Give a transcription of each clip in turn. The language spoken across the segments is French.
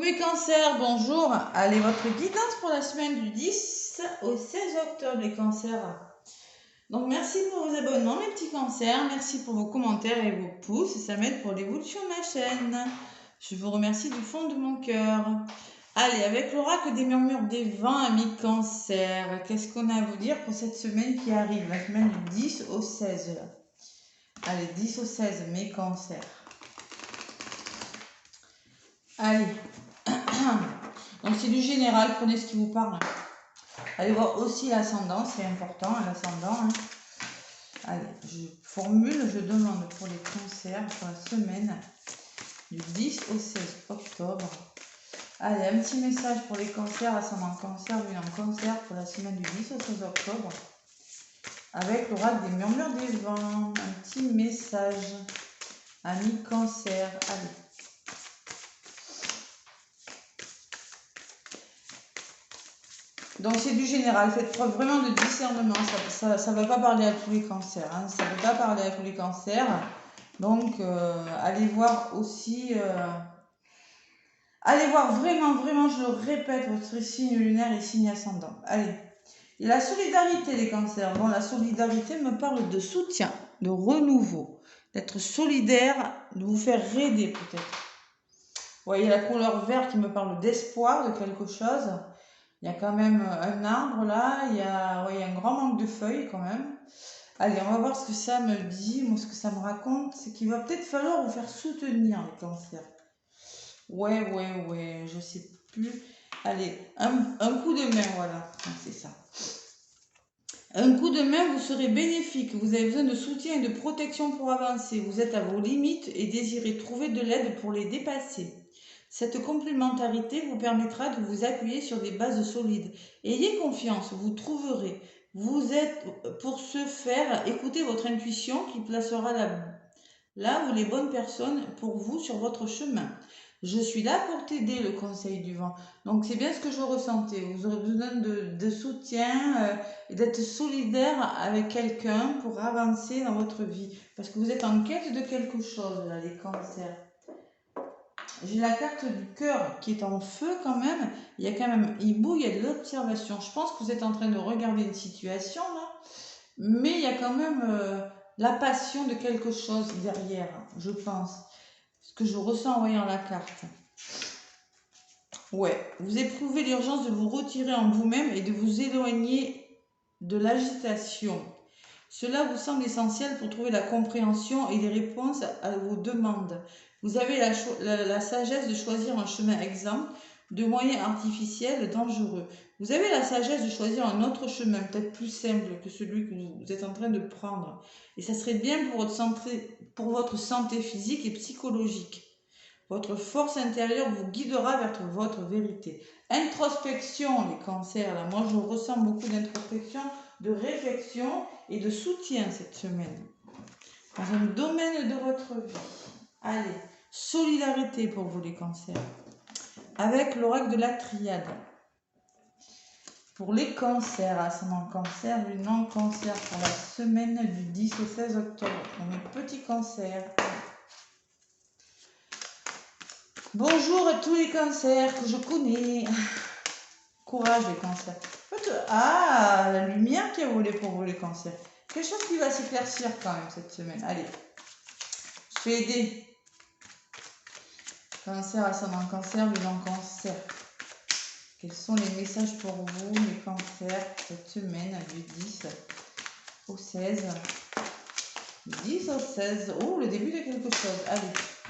Mes cancers, bonjour. Allez, votre guidance pour la semaine du 10 au 16 octobre, les cancers. Donc, merci pour vos abonnements, mes petits cancers. Merci pour vos commentaires et vos pouces. Ça m'aide pour l'évolution de ma chaîne. Je vous remercie du fond de mon cœur. Allez, avec l'oracle des murmures des vents, amis cancers, qu'est-ce qu'on a à vous dire pour cette semaine qui arrive, la semaine du 10 au 16 là. Allez, 10 au 16, mes cancers. Allez. Donc c'est du général, prenez ce qui vous parle. Allez voir aussi l'ascendant, c'est important, l'ascendant. Allez, je demande pour les cancers pour la semaine du 10 au 16 octobre. Allez, un petit message pour les cancers, ascendant cancer, lune en cancer pour la semaine du 10 au 16 octobre. Avec l'oracle des murmures des vents, un petit message. Amis cancer, allez. Donc c'est du général, faites preuve vraiment de discernement, ça ne va pas parler à tous les cancers, hein. Ça ne va pas parler à tous les cancers. Donc allez voir aussi, allez voir vraiment, je le répète, votre signe lunaire et signe ascendant. Allez, et la solidarité les cancers, bon la solidarité me parle de soutien, de renouveau, d'être solidaire, de vous faire aider peut-être. Vous voyez la couleur verte qui me parle d'espoir, de quelque chose. Il y a quand même un arbre là, il y a un grand manque de feuilles quand même. Allez, on va voir ce que ça me dit, moi ce que ça me raconte, c'est qu'il va peut-être falloir vous faire soutenir les cancers. Ouais, je sais plus. Allez, un coup de main, voilà, c'est ça. Un coup de main vous serez bénéfique, vous avez besoin de soutien et de protection pour avancer, vous êtes à vos limites et désirez trouver de l'aide pour les dépasser. Cette complémentarité vous permettra de vous appuyer sur des bases solides. Ayez confiance, vous trouverez. Vous êtes, pour ce faire, écoutez votre intuition qui placera là où les bonnes personnes pour vous sur votre chemin. Je suis là pour t'aider, le conseil du vent. Donc c'est bien ce que je ressentais. Vous aurez besoin de soutien et d'être solidaire avec quelqu'un pour avancer dans votre vie. Parce que vous êtes en quête de quelque chose, là, les cancers. J'ai la carte du cœur qui est en feu quand même. Il y a quand même, il bouille, il y a de l'observation. Je pense que vous êtes en train de regarder une situation là. Mais il y a quand même la passion de quelque chose derrière, je pense. Ce que je ressens en voyant la carte. Ouais, vous éprouvez l'urgence de vous retirer en vous-même et de vous éloigner de l'agitation. Cela vous semble essentiel pour trouver la compréhension et les réponses à vos demandes. Vous avez la sagesse de choisir un chemin exempt de moyens artificiels dangereux. Vous avez la sagesse de choisir un autre chemin, peut-être plus simple que celui que vous êtes en train de prendre. Et ça serait bien pour votre santé physique et psychologique. Votre force intérieure vous guidera vers votre vérité. Introspection, les cancers, là, moi je ressens beaucoup d'introspection, de réflexion et de soutien cette semaine. Dans un domaine de votre vie. Allez, solidarité pour vous les cancers. Avec l'oracle de la triade. Pour les cancers, ascendant cancer, lune en cancer, pour la semaine du 10 au 16 octobre. Pour mes petits cancers. Bonjour à tous les cancers que je connais. Courage les cancers. Ah, la lumière qui a volé pour vous les cancers. Quelque chose qui va s'éclaircir quand même cette semaine. Allez, je vais aider. Cancer, ascendant cancer, lune en cancer. Quels sont les messages pour vous, les cancers, cette semaine du 10 au 16 10 au 16. Oh, le début de quelque chose. Allez,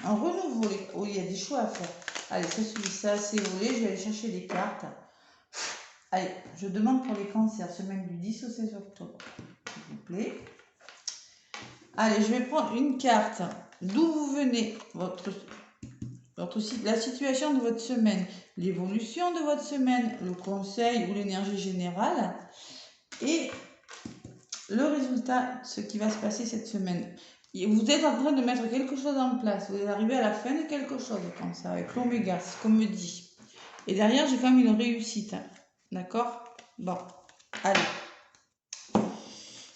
un renouveau. Oh, il y a des choix à faire. Allez, ça suffit, ça c'est volé. Je vais aller chercher des cartes. Allez, je demande pour les cancers, semaine du 10 au 16 octobre. S'il vous plaît. Allez, je vais prendre une carte. D'où vous venez, la situation de votre semaine, l'évolution de votre semaine, le conseil ou l'énergie générale et le résultat, ce qui va se passer cette semaine. Et vous êtes en train de mettre quelque chose en place. Vous êtes arrivé à la fin de quelque chose, comme ça, avec l'oméga, c'est ce qu'on me dit. Et derrière, j'ai quand même une réussite. D'accord? Bon, allez.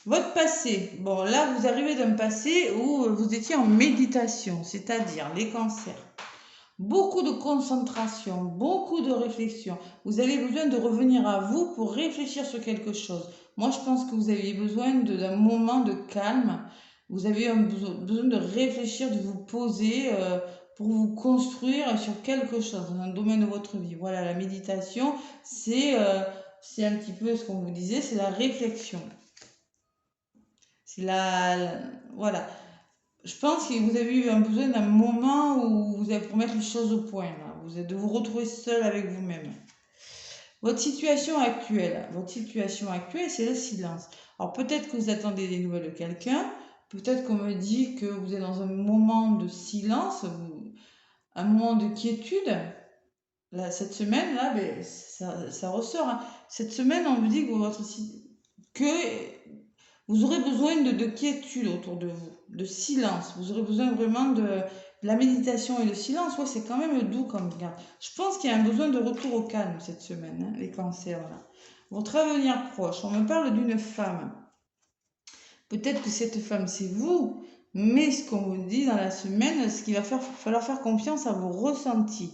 Votre passé. Bon, là, vous arrivez d'un passé où vous étiez en méditation, c'est-à-dire les cancers. beaucoup de concentration, beaucoup de réflexion. Vous avez besoin de revenir à vous pour réfléchir sur quelque chose. Moi, je pense que vous avez besoin d'un moment de calme. Vous avez besoin de réfléchir, de vous poser pour vous construire sur quelque chose dans un domaine de votre vie. Voilà, la méditation, c'est un petit peu ce qu'on vous disait, c'est la réflexion. C'est voilà. Je pense que vous avez eu besoin d'un moment où vous allez pour mettre les choses au point, là. Vous êtes de vous retrouver seul avec vous-même. Votre situation actuelle, c'est le silence. Alors peut-être que vous attendez des nouvelles de quelqu'un, peut-être qu'on me dit que vous êtes dans un moment de silence, un moment de quiétude. Là, cette semaine, là, ben, ça ressort. Hein. Cette semaine, on vous dit que vous aurez besoin de quiétude autour de vous, de silence. Vous aurez besoin vraiment de la méditation et le silence. Ouais, c'est quand même doux comme regard. Je pense qu'il y a un besoin de retour au calme cette semaine, hein, les cancers. Là. Votre avenir proche, on me parle d'une femme. Peut-être que cette femme, c'est vous, mais ce qu'on vous dit dans la semaine, ce qu'il va falloir faire confiance à vos ressentis,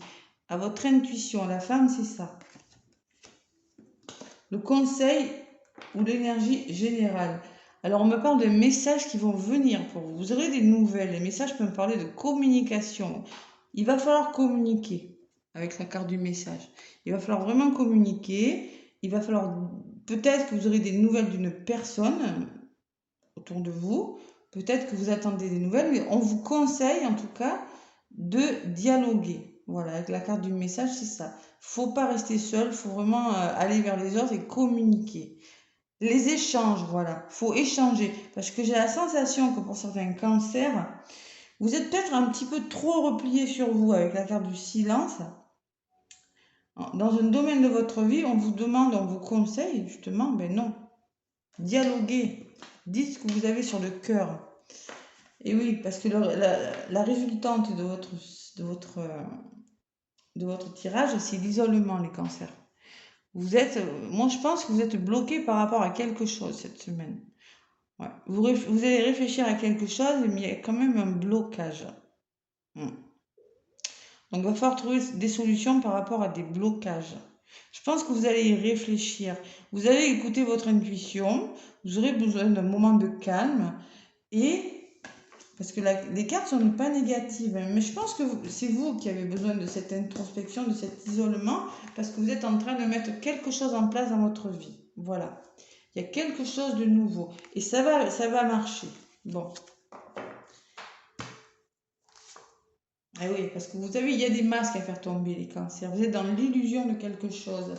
à votre intuition. La femme, c'est ça. Le conseil ou l'énergie générale. Alors, on me parle de messages qui vont venir pour vous. Vous aurez des nouvelles. Les messages peuvent me parler de communication. Il va falloir communiquer avec la carte du message. Il va falloir vraiment communiquer. Il va falloir, peut-être que vous aurez des nouvelles d'une personne autour de vous. Peut-être que vous attendez des nouvelles, mais on vous conseille en tout cas de dialoguer. Voilà, avec la carte du message, c'est ça. Faut pas rester seul, faut vraiment aller vers les autres et communiquer. Les échanges, voilà, faut échanger. Parce que j'ai la sensation que pour certains cancers, vous êtes peut-être un petit peu trop replié sur vous avec la carte du silence. Dans un domaine de votre vie, on vous demande, on vous conseille, justement, ben non. Dialoguez. Dites ce que vous avez sur le cœur. Et oui, parce que la résultante de votre tirage, c'est l'isolement, les cancers. Moi je pense que vous êtes bloqué par rapport à quelque chose cette semaine. Ouais. Vous allez réfléchir à quelque chose, mais il y a quand même un blocage. Donc il va falloir trouver des solutions par rapport à des blocages. Je pense que vous allez y réfléchir. Vous allez écouter votre intuition. Vous aurez besoin d'un moment de calme. Parce que les cartes ne sont pas négatives. Mais je pense que c'est vous qui avez besoin de cette introspection, de cet isolement. Parce que vous êtes en train de mettre quelque chose en place dans votre vie. Voilà. Il y a quelque chose de nouveau. Et ça va marcher. Bon. Ah oui, parce que vous savez, il y a des masques à faire tomber les cancers. Vous êtes dans l'illusion de quelque chose.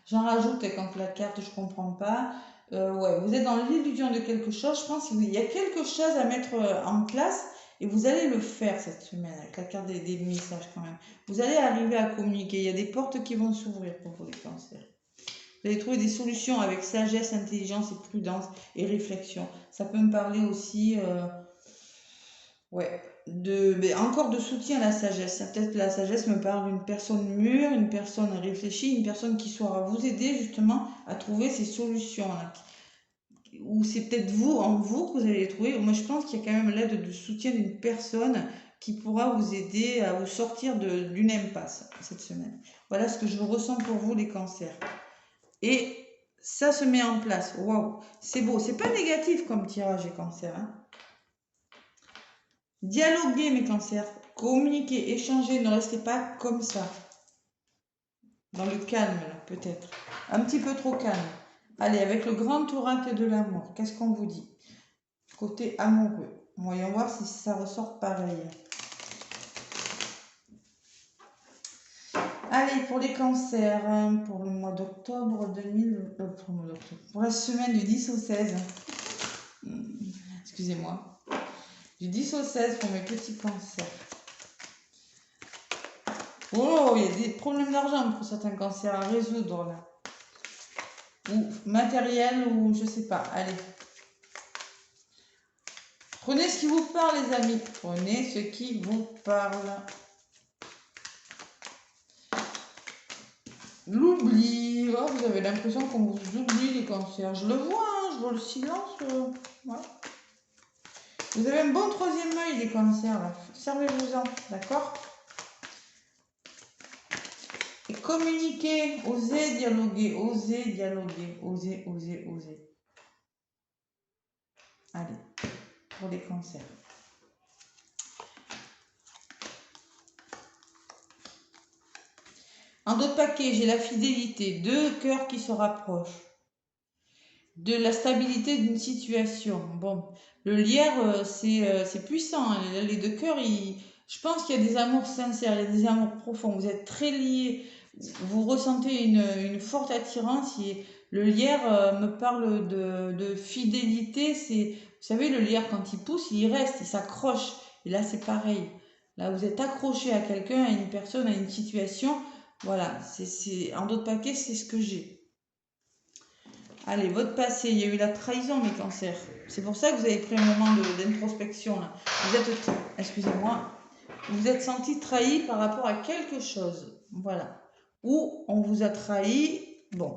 J'en rajoute quand la carte, je ne comprends pas. Ouais, vous êtes dans l'illusion de quelque chose. Je pense qu'il y a quelque chose à mettre en place et vous allez le faire cette semaine avec la carte des messages quand même. Vous allez arriver à communiquer. Il y a des portes qui vont s'ouvrir pour vous les cancers. Vous allez trouver des solutions avec sagesse, intelligence et prudence et réflexion. Ça peut me parler aussi... Ouais, encore de soutien à la sagesse. Peut-être que la sagesse me parle d'une personne mûre, une personne réfléchie, une personne qui saura vous aider justement à trouver ces solutions-là. Ou c'est peut-être en vous que vous allez les trouver. Moi, je pense qu'il y a quand même l'aide de soutien d'une personne qui pourra vous aider à vous sortir d'une impasse cette semaine. Voilà ce que je ressens pour vous, les cancers. Et ça se met en place. Waouh, c'est beau. C'est pas négatif comme tirage, les cancers. Hein. Dialoguez mes cancers, communiquez, échangez, ne restez pas comme ça. Dans le calme, là, peut-être. Un petit peu trop calme. Allez, avec le grand oracle de l'amour, qu'est-ce qu'on vous dit? Côté amoureux. Voyons voir si ça ressort pareil. Allez, pour les cancers, pour le mois d'octobre 2000... pour la semaine du 10 au 16. Excusez-moi. Du 10 au 16 pour mes petits cancers. Oh, il y a des problèmes d'argent pour certains cancers à résoudre là. Ou matériel ou je sais pas. Allez. Prenez ce qui vous parle les amis. Prenez ce qui vous parle. L'oubli. Oh, vous avez l'impression qu'on vous oublie les cancers. Je le vois, hein, je vois le silence. Ouais. Vous avez un bon troisième œil les cancers là. Servez-vous-en, d'accord? Et communiquer, oser dialoguer, oser dialoguer, oser, oser, oser. Allez, pour les cancers. En d'autres paquets, j'ai la fidélité, 2 cœurs qui se rapprochent. De la stabilité d'une situation. Bon, le lierre, c'est puissant. Hein. Les 2 cœurs, je pense qu'il y a des amours sincères, il y a des amours profonds. Vous êtes très liés, vous ressentez une forte attirance. Et le lierre me parle de fidélité. Vous savez, le lierre, quand il pousse, il reste, il s'accroche. Et là, c'est pareil. Là, vous êtes accroché à quelqu'un, à une personne, à une situation. Voilà, en d'autres paquets, c'est ce que j'ai. Allez, votre passé, il y a eu la trahison, mes cancers. C'est pour ça que vous avez pris un moment d'introspection. Vous êtes, excusez-moi, vous êtes senti trahi par rapport à quelque chose. Voilà. Ou on vous a trahi. Bon.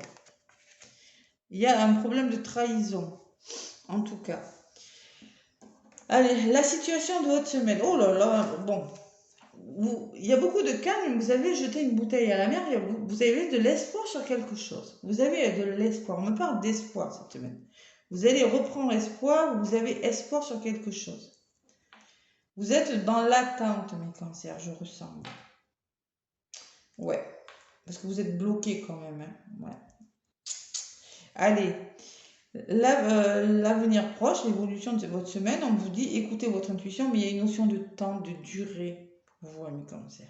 Il y a un problème de trahison. En tout cas. Allez, la situation de votre semaine. Oh là là, bon. Il y a beaucoup de calme, vous avez jeté une bouteille à la mer, vous avez de l'espoir sur quelque chose. Vous avez de l'espoir, on me parle d'espoir cette semaine. Vous allez reprendre espoir, vous avez espoir sur quelque chose. Vous êtes dans l'attente, mes cancers, je ressens. Ouais, parce que vous êtes bloqué quand même. Hein. Ouais. Allez, l'avenir proche, l'évolution de votre semaine, on vous dit écoutez votre intuition, mais il y a une notion de temps, de durée pour vous, mes cancers.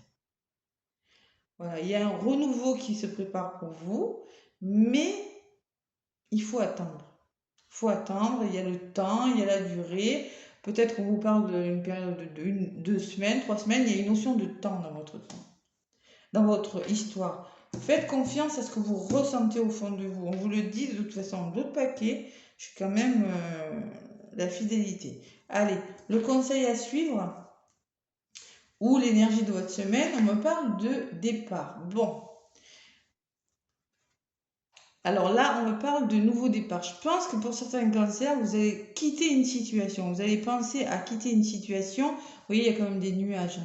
Voilà, il y a un renouveau qui se prépare pour vous, mais il faut attendre. Il faut attendre, il y a le temps, il y a la durée. Peut-être qu'on vous parle d'une période de 2 semaines, 3 semaines, il y a une notion de temps dans votre temps, dans votre histoire. Faites confiance à ce que vous ressentez au fond de vous. On vous le dit de toute façon, d'autres paquets, je suis quand même la fidélité. Allez, le conseil à suivre, ou l'énergie de votre semaine, on me parle de départ. Bon. Alors là, on me parle de nouveau départ. Je pense que pour certains cancers, vous allez quitter une situation. Vous allez penser à quitter une situation. Vous voyez, il y a quand même des nuages.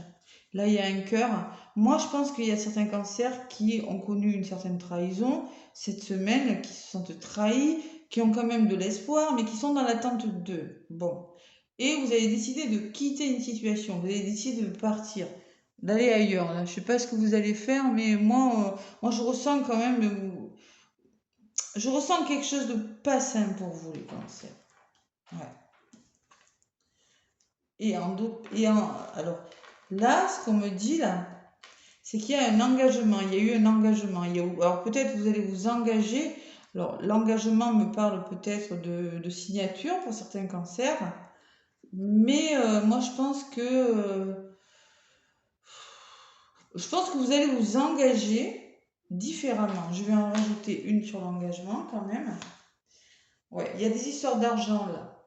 Là, il y a un cœur. Moi, je pense qu'il y a certains cancers qui ont connu une certaine trahison cette semaine, qui se sentent trahis, qui ont quand même de l'espoir, mais qui sont dans l'attente d'eux. Bon. Et vous avez décidé de quitter une situation. Vous avez décidé de partir, d'aller ailleurs. Là, je ne sais pas ce que vous allez faire, mais moi je ressens quand même... Je ressens quelque chose de pas simple pour vous, les cancers. Ouais. Alors, là, ce qu'on me dit, là, c'est qu'il y a un engagement. Il y a eu un engagement. Alors, peut-être vous allez vous engager. Alors, l'engagement me parle peut-être de signature pour certains cancers. Mais moi, je pense que vous allez vous engager différemment. Je vais en rajouter une sur l'engagement quand même. Ouais, il y a des histoires d'argent là.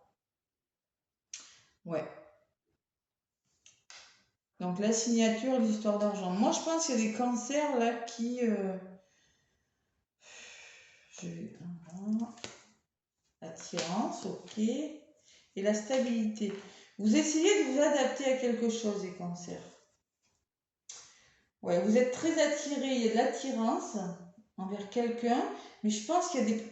Ouais. Donc la signature, l'histoire d'argent. Moi, je pense qu'il y a des cancers là qui... Attirance, ok. Et la stabilité. Vous essayez de vous adapter à quelque chose, les cancers. Ouais, vous êtes très attiré, il y a de l'attirance envers quelqu'un, mais je pense qu'il y a des...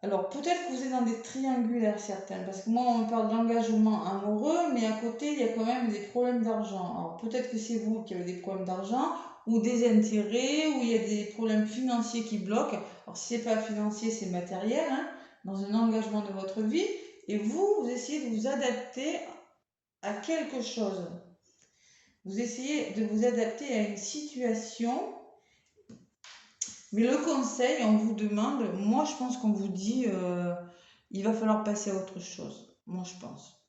Alors, peut-être que vous êtes dans des triangulaires certains, parce que moi, on me parle d'engagement amoureux, mais à côté, il y a quand même des problèmes d'argent. Alors, peut-être que c'est vous qui avez des problèmes d'argent, ou des intérêts, ou il y a des problèmes financiers qui bloquent. Alors, si c'est pas financier, c'est matériel, hein, dans un engagement de votre vie, et vous essayez de vous adapter à quelque chose. Vous essayez de vous adapter à une situation. Mais le conseil, on vous demande, moi je pense qu'on vous dit, il va falloir passer à autre chose. Moi je pense.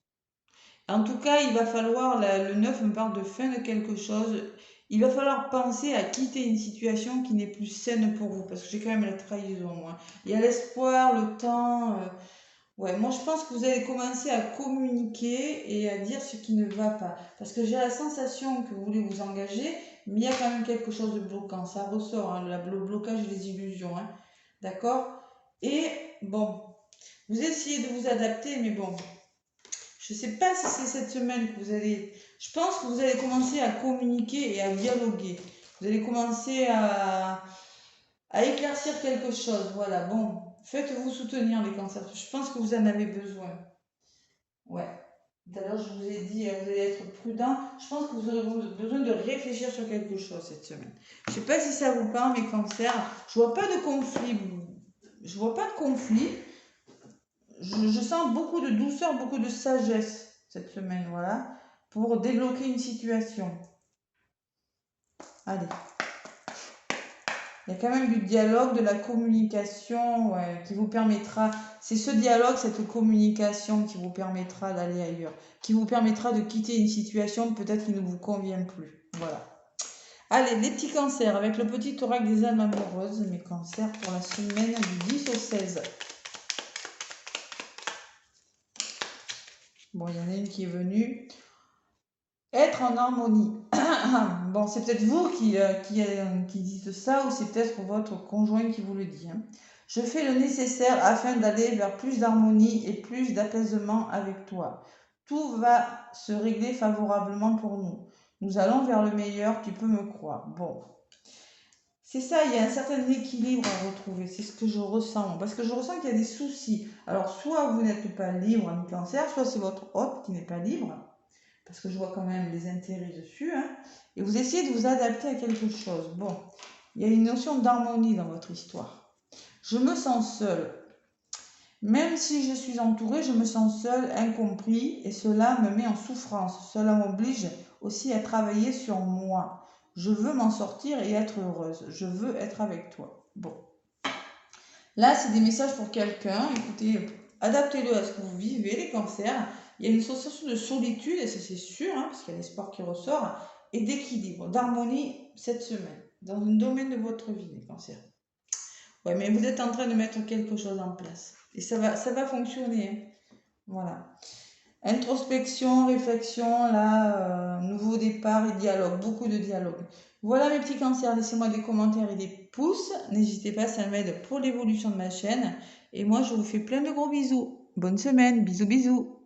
En tout cas, il va falloir, le 9 me parle de fin de quelque chose. Il va falloir penser à quitter une situation qui n'est plus saine pour vous. Parce que j'ai quand même la trahison, moi. Il y a l'espoir, le temps. Ouais, moi je pense que vous allez commencer à communiquer et à dire ce qui ne va pas. Parce que j'ai la sensation que vous voulez vous engager, mais il y a quand même quelque chose de bloquant. Ça ressort, hein, le blocage et les illusions. Hein. D'accord? Et bon, vous essayez de vous adapter, mais bon, je ne sais pas si c'est cette semaine que vous allez... Je pense que vous allez commencer à communiquer et à dialoguer. Vous allez commencer à éclaircir quelque chose. Voilà, bon, faites-vous soutenir les cancers. Je pense que vous en avez besoin. Ouais. Tout à l'heure, je vous ai dit, vous allez être prudent. Je pense que vous aurez besoin de réfléchir sur quelque chose cette semaine. Je ne sais pas si ça vous parle, mes cancers. Je vois pas de conflit. Je vois pas de conflit. Je sens beaucoup de douceur, beaucoup de sagesse cette semaine, voilà, pour débloquer une situation. Allez. Il y a quand même du dialogue, de la communication, ouais, qui vous permettra, c'est ce dialogue, cette communication qui vous permettra d'aller ailleurs, qui vous permettra de quitter une situation peut-être qui ne vous convient plus. Voilà. Allez, les petits cancers, avec le petit oracle des âmes amoureuses, mes cancers pour la semaine du 10 au 16. Bon, il y en a une qui est venue. Être en harmonie. Bon, c'est peut-être vous qui dites ça ou c'est peut-être votre conjoint qui vous le dit. Hein. Je fais le nécessaire afin d'aller vers plus d'harmonie et plus d'apaisement avec toi. Tout va se régler favorablement pour nous. Nous allons vers le meilleur, tu peux me croire. Bon. C'est ça, il y a un certain équilibre à retrouver. C'est ce que je ressens. Parce que je ressens qu'il y a des soucis. Alors, soit vous n'êtes pas libre en cancer, soit c'est votre hôte qui n'est pas libre. Parce que je vois quand même les intérêts dessus, hein, et vous essayez de vous adapter à quelque chose. Bon, il y a une notion d'harmonie dans votre histoire. Je me sens seule. Même si je suis entourée, je me sens seule, incompris, et cela me met en souffrance. Cela m'oblige aussi à travailler sur moi. Je veux m'en sortir et être heureuse. Je veux être avec toi. Bon. Là, c'est des messages pour quelqu'un. Écoutez, adaptez-le à ce que vous vivez, les cancers. Il y a une sensation de solitude, et ça c'est sûr, hein, parce qu'il y a l'espoir qui ressort, et d'équilibre, d'harmonie cette semaine, dans un domaine de votre vie, les cancers. Ouais, mais vous êtes en train de mettre quelque chose en place. Et ça va fonctionner. Hein. Voilà. Introspection, réflexion, là, nouveau départ et dialogue, beaucoup de dialogue. Voilà mes petits cancers, laissez-moi des commentaires et des pouces. N'hésitez pas, ça m'aide pour l'évolution de ma chaîne. Et moi, je vous fais plein de gros bisous. Bonne semaine, bisous bisous.